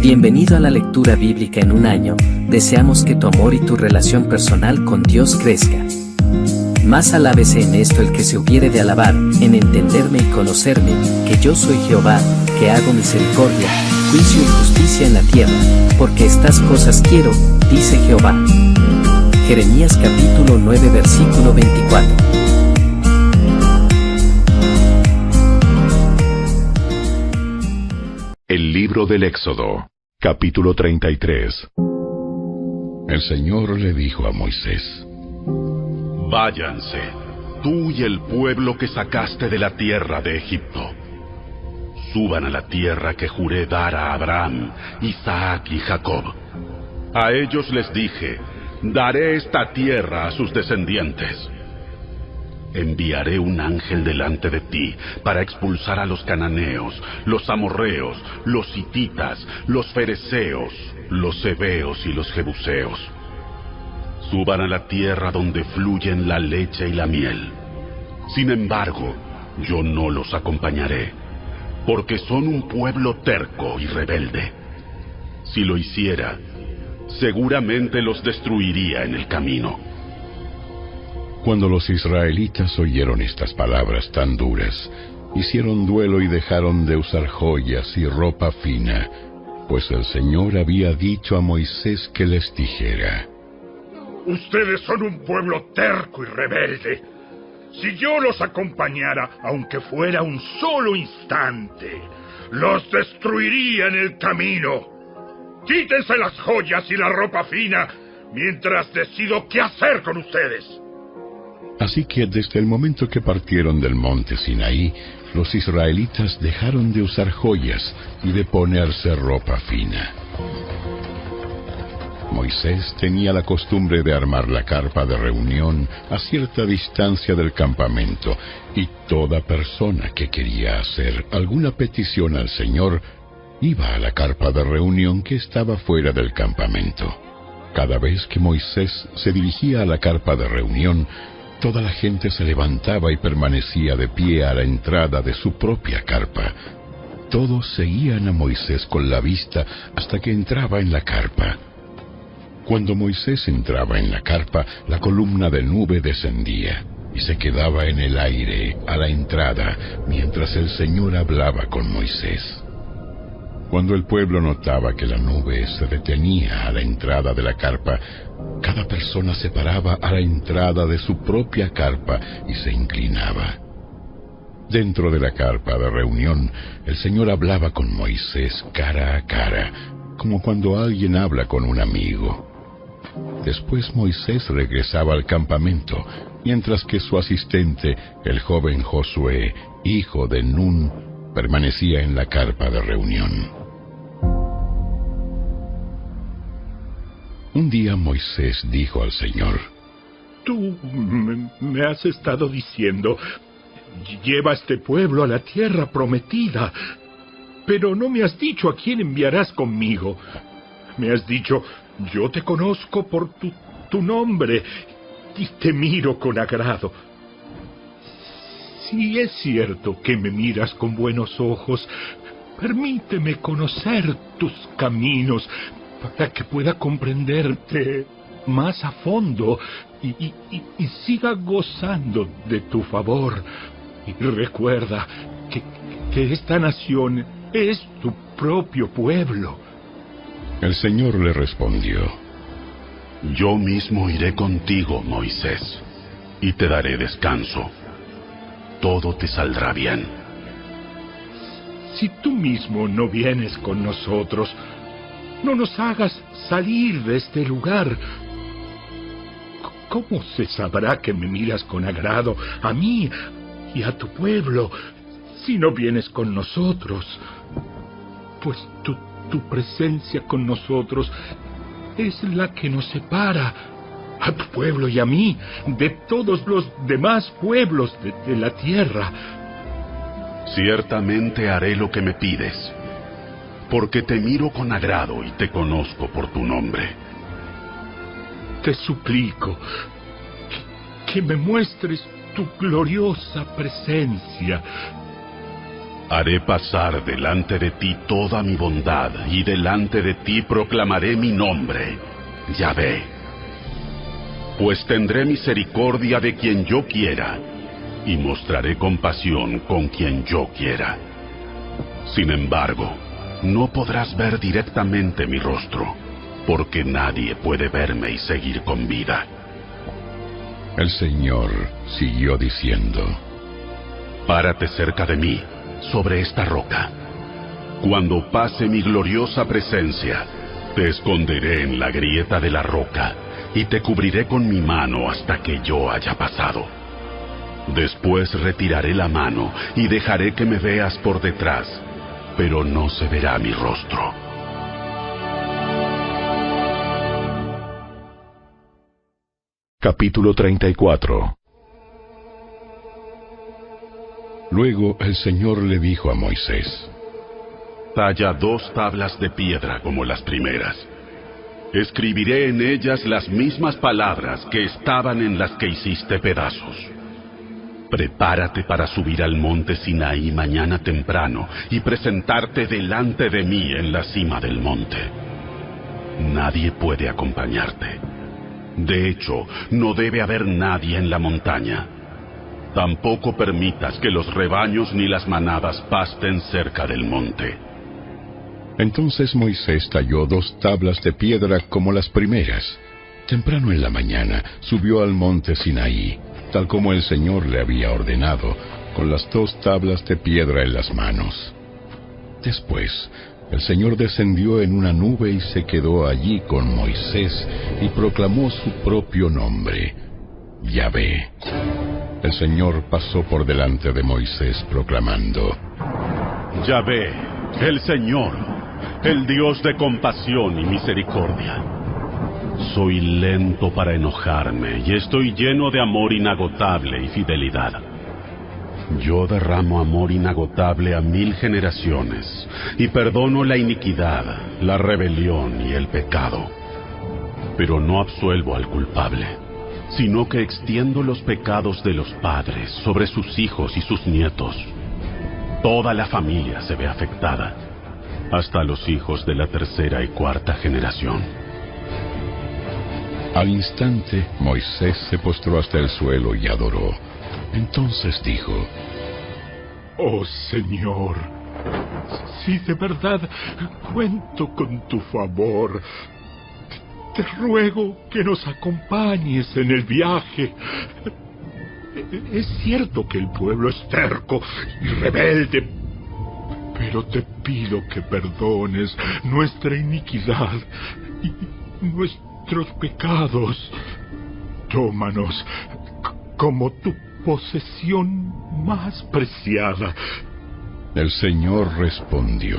Bienvenido a la lectura bíblica en un año. Deseamos que tu amor y tu relación personal con Dios crezca. Más alábese en esto el que se hubiere de alabar, en entenderme y conocerme, que yo soy Jehová, que hago misericordia, juicio y justicia en la tierra, porque estas cosas quiero, dice Jehová. Jeremías capítulo 9 versículo 24. El libro del Éxodo, capítulo 33. El Señor le dijo a Moisés: Váyanse, tú y el pueblo que sacaste de la tierra de Egipto. Suban a la tierra que juré dar a Abraham, Isaac y Jacob. A ellos les dije, daré esta tierra a sus descendientes. Enviaré un ángel delante de ti para expulsar a los cananeos, los amorreos, los hititas, los fereceos, los heveos y los jebuseos. Suban a la tierra donde fluyen la leche y la miel. Sin embargo, yo no los acompañaré, porque son un pueblo terco y rebelde. Si lo hiciera, seguramente los destruiría en el camino. Cuando los israelitas oyeron estas palabras tan duras, hicieron duelo y dejaron de usar joyas y ropa fina, pues el Señor había dicho a Moisés que les dijera: Ustedes son un pueblo terco y rebelde. Si yo los acompañara, aunque fuera un solo instante, los destruiría en el camino. Quítense las joyas y la ropa fina, mientras decido qué hacer con ustedes. Así que desde el momento que partieron del monte Sinaí, los israelitas dejaron de usar joyas y de ponerse ropa fina. Moisés tenía la costumbre de armar la carpa de reunión a cierta distancia del campamento, y toda persona que quería hacer alguna petición al Señor iba a la carpa de reunión que estaba fuera del campamento. Cada vez que Moisés se dirigía a la carpa de reunión, toda la gente se levantaba y permanecía de pie a la entrada de su propia carpa. Todos seguían a Moisés con la vista hasta que entraba en la carpa. Cuando Moisés entraba en la carpa, la columna de nube descendía y se quedaba en el aire a la entrada mientras el Señor hablaba con Moisés. Cuando el pueblo notaba que la nube se detenía a la entrada de la carpa, cada persona se paraba a la entrada de su propia carpa y se inclinaba. Dentro de la carpa de reunión, el Señor hablaba con Moisés cara a cara, como cuando alguien habla con un amigo. Después Moisés regresaba al campamento, mientras que su asistente, el joven Josué, hijo de Nun, permanecía en la carpa de reunión. Un día Moisés dijo al Señor: Tú me has estado diciendo, lleva a este pueblo a la tierra prometida, pero no me has dicho a quién enviarás conmigo. Me has dicho, yo te conozco por tu nombre y te miro con agrado. Si es cierto que me miras con buenos ojos, permíteme conocer tus caminos para que pueda comprenderte más a fondo y siga gozando de tu favor. Y recuerda que esta nación es tu propio pueblo. El Señor le respondió: Yo mismo iré contigo, Moisés, y te daré descanso. Todo te saldrá bien. Si tú mismo no vienes con nosotros, no nos hagas salir de este lugar. ¿Cómo se sabrá que me miras con agrado a mí y a tu pueblo si no vienes con nosotros? Pues tu presencia con nosotros es la que nos separa, a tu pueblo y a mí, de todos los demás pueblos de la tierra. Ciertamente haré lo que me pides, porque te miro con agrado y te conozco por tu nombre. Te suplico que me muestres tu gloriosa presencia. Haré pasar delante de ti toda mi bondad, y delante de ti proclamaré mi nombre, Yahvé. Pues tendré misericordia de quien yo quiera, y mostraré compasión con quien yo quiera. Sin embargo, no podrás ver directamente mi rostro, porque nadie puede verme y seguir con vida. El Señor siguió diciendo: Párate cerca de mí, sobre esta roca. Cuando pase mi gloriosa presencia, te esconderé en la grieta de la roca, y te cubriré con mi mano hasta que yo haya pasado. Después retiraré la mano, y dejaré que me veas por detrás, pero no se verá mi rostro. Capítulo 34. Luego el Señor le dijo a Moisés: Talla 2 tablas de piedra como las primeras. Escribiré en ellas las mismas palabras que estaban en las que hiciste pedazos. Prepárate para subir al monte Sinaí mañana temprano y presentarte delante de mí en la cima del monte. Nadie puede acompañarte. De hecho, no debe haber nadie en la montaña. Tampoco permitas que los rebaños ni las manadas pasten cerca del monte. Entonces Moisés talló 2 tablas de piedra como las primeras. Temprano en la mañana subió al monte Sinaí, tal como el Señor le había ordenado, con las 2 tablas de piedra en las manos. Después, el Señor descendió en una nube y se quedó allí con Moisés y proclamó su propio nombre, Yahvé. El Señor pasó por delante de Moisés proclamando: Yahvé, el Señor, el Dios de compasión y misericordia. Soy lento para enojarme y estoy lleno de amor inagotable y fidelidad. Yo derramo amor inagotable a 1000 generaciones y perdono la iniquidad, la rebelión y el pecado. Pero no absuelvo al culpable, sino que extiendo los pecados de los padres sobre sus hijos y sus nietos. Toda la familia se ve afectada, hasta los hijos de la 3ª y 4ª generación. Al instante, Moisés se postró hasta el suelo y adoró. Entonces dijo: Oh Señor, si de verdad cuento con tu favor, te ruego que nos acompañes en el viaje. Es cierto que el pueblo es terco y rebelde, pero te pido que perdones nuestra iniquidad y nuestros pecados. Tómanos como tu posesión más preciada. El Señor respondió: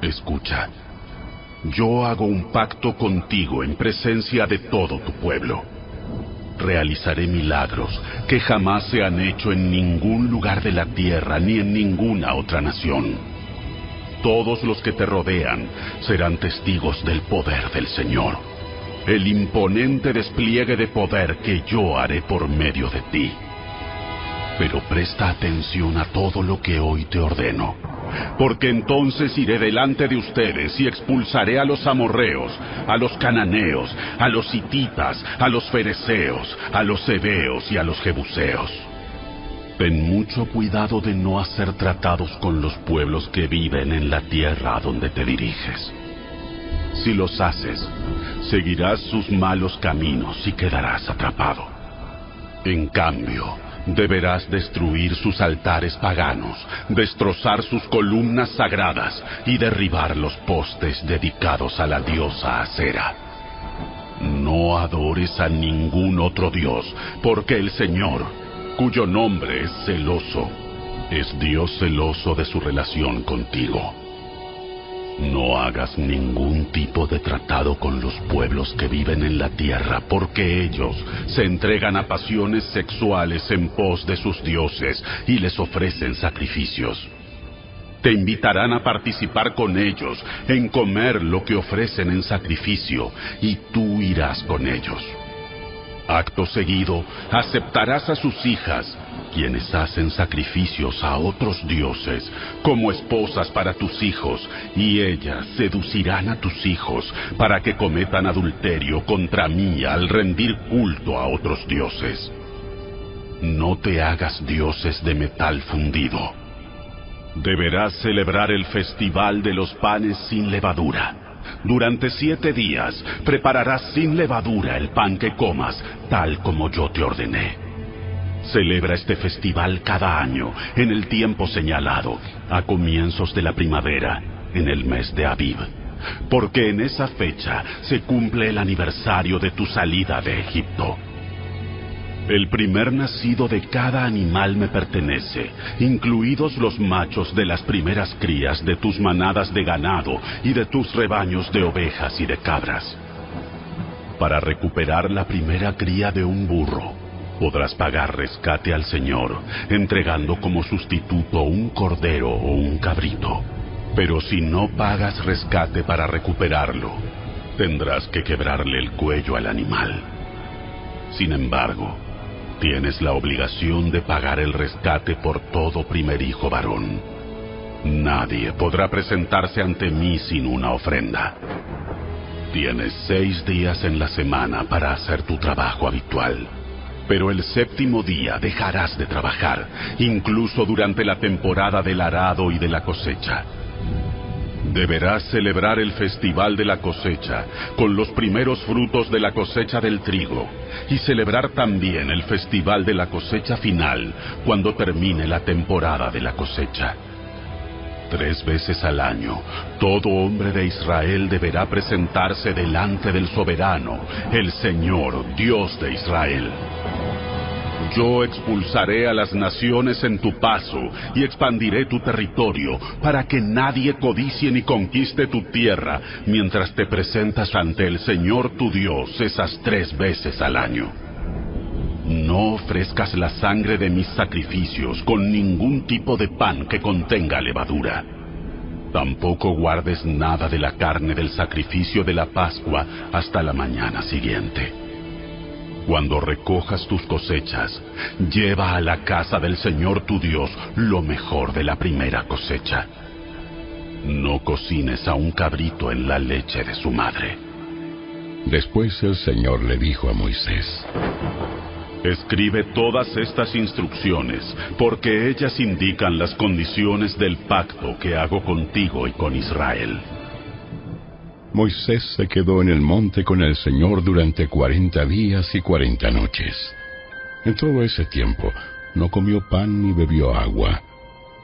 Escucha, yo hago un pacto contigo en presencia de todo tu pueblo. Realizaré milagros que jamás se han hecho en ningún lugar de la tierra ni en ninguna otra nación. Todos los que te rodean serán testigos del poder del Señor, el imponente despliegue de poder que yo haré por medio de ti. Pero presta atención a todo lo que hoy te ordeno, porque entonces iré delante de ustedes y expulsaré a los amorreos, a los cananeos, a los hititas, a los fereceos, a los heveos y a los jebuseos. Ten mucho cuidado de no hacer tratados con los pueblos que viven en la tierra a donde te diriges. Si los haces, seguirás sus malos caminos y quedarás atrapado. En cambio, deberás destruir sus altares paganos, destrozar sus columnas sagradas y derribar los postes dedicados a la diosa Acera. No adores a ningún otro dios, porque el Señor, cuyo nombre es celoso, es Dios celoso de su relación contigo. No hagas ningún tipo de tratado con los pueblos que viven en la tierra, porque ellos se entregan a pasiones sexuales en pos de sus dioses y les ofrecen sacrificios. Te invitarán a participar con ellos en comer lo que ofrecen en sacrificio, y tú irás con ellos. Acto seguido, aceptarás a sus hijas quienes hacen sacrificios a otros dioses como esposas para tus hijos, y ellas seducirán a tus hijos para que cometan adulterio contra mí al rendir culto a otros dioses. No te hagas dioses de metal fundido. Deberás celebrar el festival de los panes sin levadura. Durante 7 días prepararás sin levadura el pan que comas, tal como yo te ordené. Celebra este festival cada año, en el tiempo señalado, a comienzos de la primavera, en el mes de Abib, porque en esa fecha se cumple el aniversario de tu salida de Egipto. El primer nacido de cada animal me pertenece, incluidos los machos de las primeras crías de tus manadas de ganado y de tus rebaños de ovejas y de cabras. Para recuperar la primera cría de un burro, podrás pagar rescate al Señor, entregando como sustituto un cordero o un cabrito. Pero si no pagas rescate para recuperarlo, tendrás que quebrarle el cuello al animal. Sin embargo, tienes la obligación de pagar el rescate por todo primer hijo varón. Nadie podrá presentarse ante mí sin una ofrenda. Tienes 6 días en la semana para hacer tu trabajo habitual. Pero el 7º día dejarás de trabajar, incluso durante la temporada del arado y de la cosecha. Deberás celebrar el festival de la cosecha con los primeros frutos de la cosecha del trigo, y celebrar también el festival de la cosecha final cuando termine la temporada de la cosecha. 3 veces al año, todo hombre de Israel deberá presentarse delante del soberano, el Señor, Dios de Israel. Yo expulsaré a las naciones en tu paso y expandiré tu territorio para que nadie codicie ni conquiste tu tierra mientras te presentas ante el Señor tu Dios esas 3 veces al año. No ofrezcas la sangre de mis sacrificios con ningún tipo de pan que contenga levadura. Tampoco guardes nada de la carne del sacrificio de la Pascua hasta la mañana siguiente. Cuando recojas tus cosechas, lleva a la casa del Señor tu Dios lo mejor de la primera cosecha. No cocines a un cabrito en la leche de su madre. Después el Señor le dijo a Moisés: Escribe todas estas instrucciones, porque ellas indican las condiciones del pacto que hago contigo y con Israel. Moisés se quedó en el monte con el Señor durante 40 días y 40 noches. En todo ese tiempo no comió pan ni bebió agua,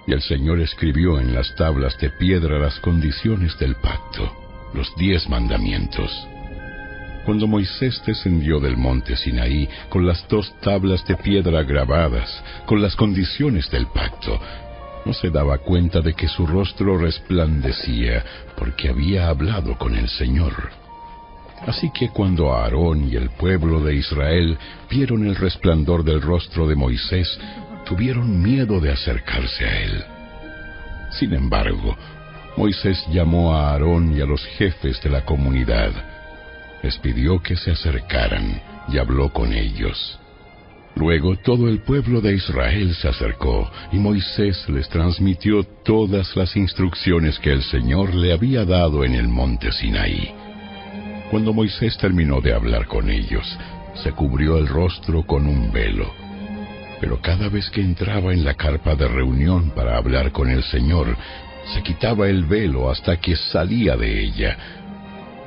y el Señor escribió en las tablas de piedra las condiciones del pacto, los 10 mandamientos. Cuando Moisés descendió del monte Sinaí con las 2 tablas de piedra grabadas, con las condiciones del pacto, no se daba cuenta de que su rostro resplandecía porque había hablado con el Señor. Así que cuando Aarón y el pueblo de Israel vieron el resplandor del rostro de Moisés, tuvieron miedo de acercarse a él. Sin embargo, Moisés llamó a Aarón y a los jefes de la comunidad. Les pidió que se acercaran y habló con ellos. Luego todo el pueblo de Israel se acercó, y Moisés les transmitió todas las instrucciones que el Señor le había dado en el monte Sinaí. Cuando Moisés terminó de hablar con ellos, se cubrió el rostro con un velo. Pero cada vez que entraba en la carpa de reunión para hablar con el Señor, se quitaba el velo hasta que salía de ella.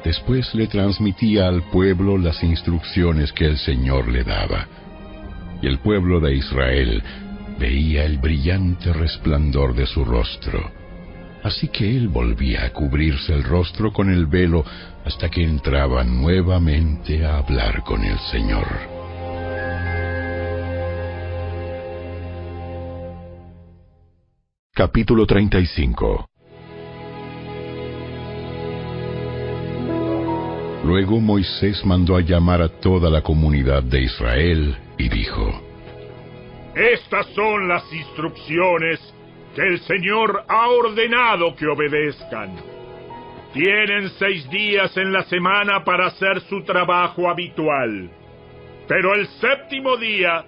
Después le transmitía al pueblo las instrucciones que el Señor le daba. Y el pueblo de Israel veía el brillante resplandor de su rostro. Así que él volvía a cubrirse el rostro con el velo hasta que entraba nuevamente a hablar con el Señor. Capítulo 35. Luego Moisés mandó a llamar a toda la comunidad de Israel y dijo: Estas son las instrucciones que el Señor ha ordenado que obedezcan. Tienen 6 días en la semana para hacer su trabajo habitual. Pero el 7º día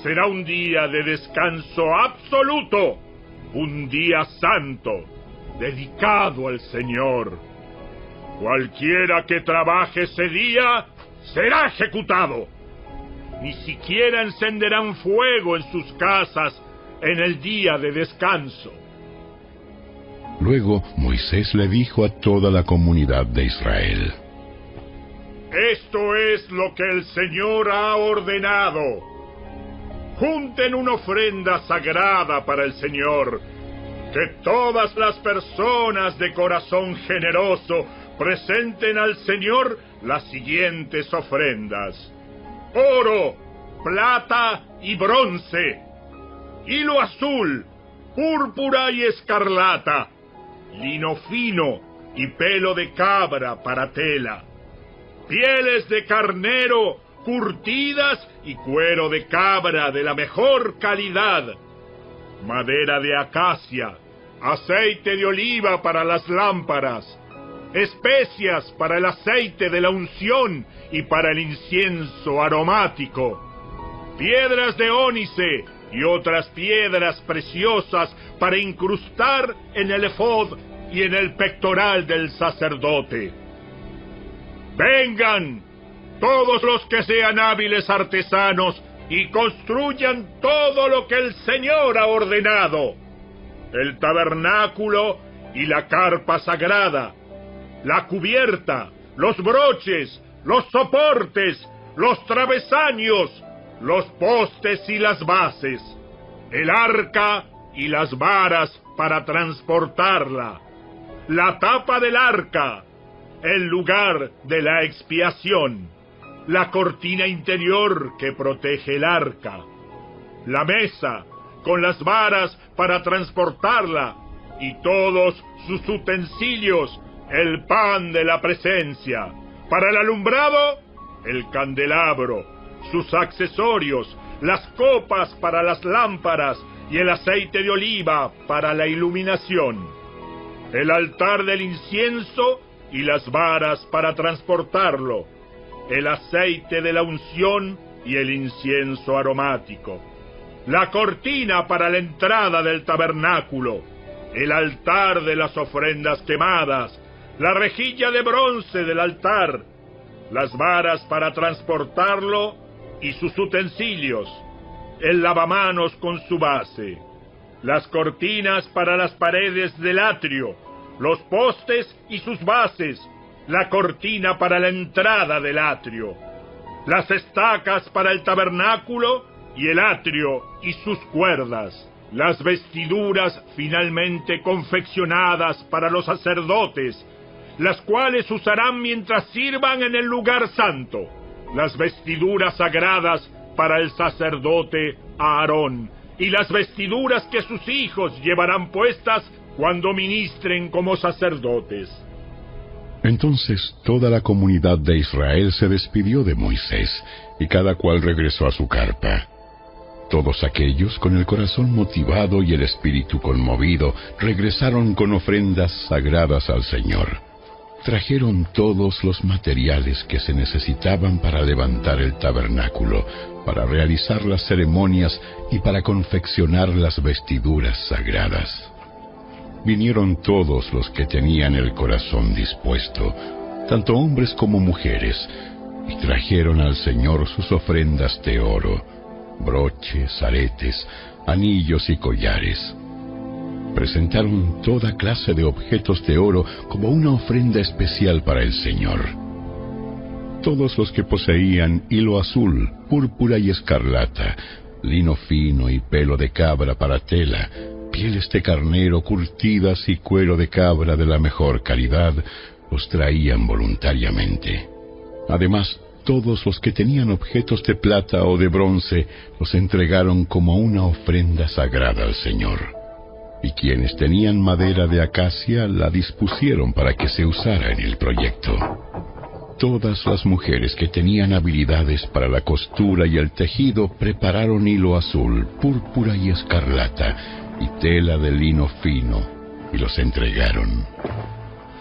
será un día de descanso absoluto, un día santo, dedicado al Señor. Cualquiera que trabaje ese día será ejecutado. Ni siquiera encenderán fuego en sus casas en el día de descanso. Luego Moisés le dijo a toda la comunidad de Israel: Esto es lo que el Señor ha ordenado. Junten una ofrenda sagrada para el Señor. Que todas las personas de corazón generoso presenten al Señor las siguientes ofrendas: oro, plata y bronce, hilo azul, púrpura y escarlata, lino fino y pelo de cabra para tela, pieles de carnero curtidas y cuero de cabra de la mejor calidad, madera de acacia, aceite de oliva para las lámparas, especias para el aceite de la unción y para el incienso aromático, piedras de ónice y otras piedras preciosas para incrustar en el efod y en el pectoral del sacerdote. Vengan todos los que sean hábiles artesanos y construyan todo lo que el Señor ha ordenado: el tabernáculo y la carpa sagrada, la cubierta, los broches, los soportes, los travesaños, los postes y las bases, el arca y las varas para transportarla, la tapa del arca, el lugar de la expiación, la cortina interior que protege el arca, la mesa con las varas para transportarla y todos sus utensilios, el pan de la presencia, para el alumbrado, el candelabro, sus accesorios, las copas para las lámparas y el aceite de oliva para la iluminación, el altar del incienso y las varas para transportarlo, el aceite de la unción y el incienso aromático, la cortina para la entrada del tabernáculo, el altar de las ofrendas quemadas, la rejilla de bronce del altar, las varas para transportarlo y sus utensilios, el lavamanos con su base, las cortinas para las paredes del atrio, los postes y sus bases, la cortina para la entrada del atrio, las estacas para el tabernáculo y el atrio y sus cuerdas, las vestiduras finalmente confeccionadas para los sacerdotes, las cuales usarán mientras sirvan en el lugar santo, las vestiduras sagradas para el sacerdote Aarón, y las vestiduras que sus hijos llevarán puestas cuando ministren como sacerdotes. Entonces toda la comunidad de Israel se despidió de Moisés, y cada cual regresó a su carpa. Todos aquellos con el corazón motivado y el espíritu conmovido regresaron con ofrendas sagradas al Señor. Trajeron todos los materiales que se necesitaban para levantar el tabernáculo, para realizar las ceremonias y para confeccionar las vestiduras sagradas. Vinieron todos los que tenían el corazón dispuesto, tanto hombres como mujeres, y trajeron al Señor sus ofrendas de oro, broches, aretes, anillos y collares. Presentaron toda clase de objetos de oro como una ofrenda especial para el Señor. Todos los que poseían hilo azul, púrpura y escarlata, lino fino y pelo de cabra para tela, pieles de carnero curtidas y cuero de cabra de la mejor calidad, los traían voluntariamente. Además, todos los que tenían objetos de plata o de bronce los entregaron como una ofrenda sagrada al Señor. Y quienes tenían madera de acacia la dispusieron para que se usara en el proyecto. Todas las mujeres que tenían habilidades para la costura y el tejido prepararon hilo azul, púrpura y escarlata, y tela de lino fino, y los entregaron.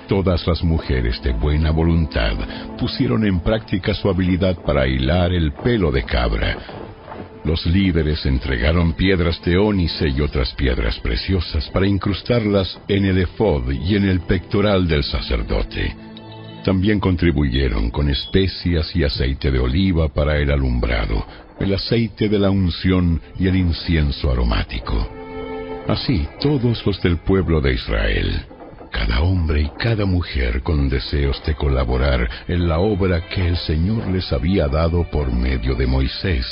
Todas las mujeres de buena voluntad pusieron en práctica su habilidad para hilar el pelo de cabra. Los líderes entregaron piedras de ónice y otras piedras preciosas para incrustarlas en el efod y en el pectoral del sacerdote. También contribuyeron con especias y aceite de oliva para el alumbrado, el aceite de la unción y el incienso aromático. Así todos los del pueblo de Israel, cada hombre y cada mujer con deseos de colaborar en la obra que el Señor les había dado por medio de Moisés,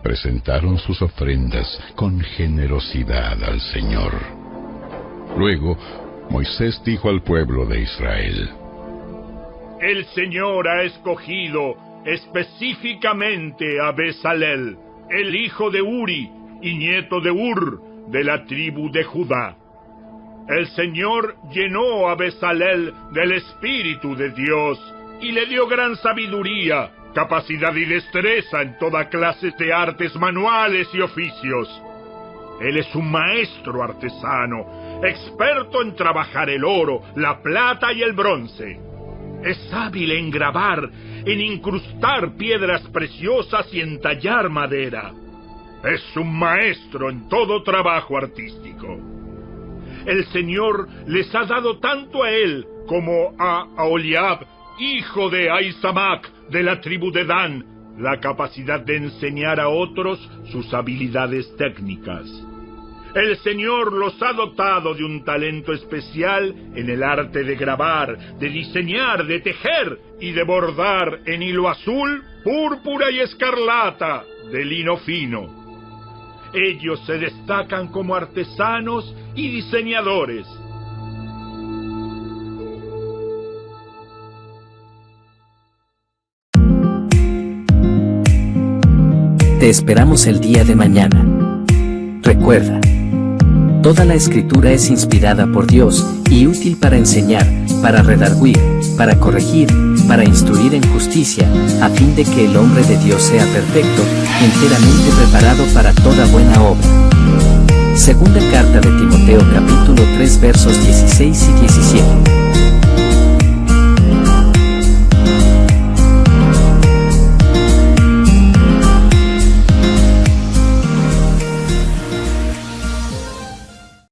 presentaron sus ofrendas con generosidad al Señor. Luego, Moisés dijo al pueblo de Israel: El Señor ha escogido específicamente a Bezalel, el hijo de Uri y nieto de Ur, de la tribu de Judá. El Señor llenó a Bezalel del Espíritu de Dios y le dio gran sabiduría, capacidad y destreza en toda clase de artes manuales y oficios. Él es un maestro artesano, experto en trabajar el oro, la plata y el bronce. Es hábil en grabar, en incrustar piedras preciosas y en tallar madera. Es un maestro en todo trabajo artístico. El Señor les ha dado tanto a él como a Aholiab, hijo de Ahisamac, de la tribu de Dan, la capacidad de enseñar a otros sus habilidades técnicas. El Señor los ha dotado de un talento especial en el arte de grabar, de diseñar, de tejer y de bordar en hilo azul, púrpura y escarlata, de lino fino. Ellos se destacan como artesanos y diseñadores. Te esperamos el día de mañana. Recuerda, toda la Escritura es inspirada por Dios y útil para enseñar, para redarguir, para corregir, para instruir en justicia, a fin de que el hombre de Dios sea perfecto, enteramente preparado para toda buena obra. Segunda carta de Timoteo capítulo 3 versos 16 y 17.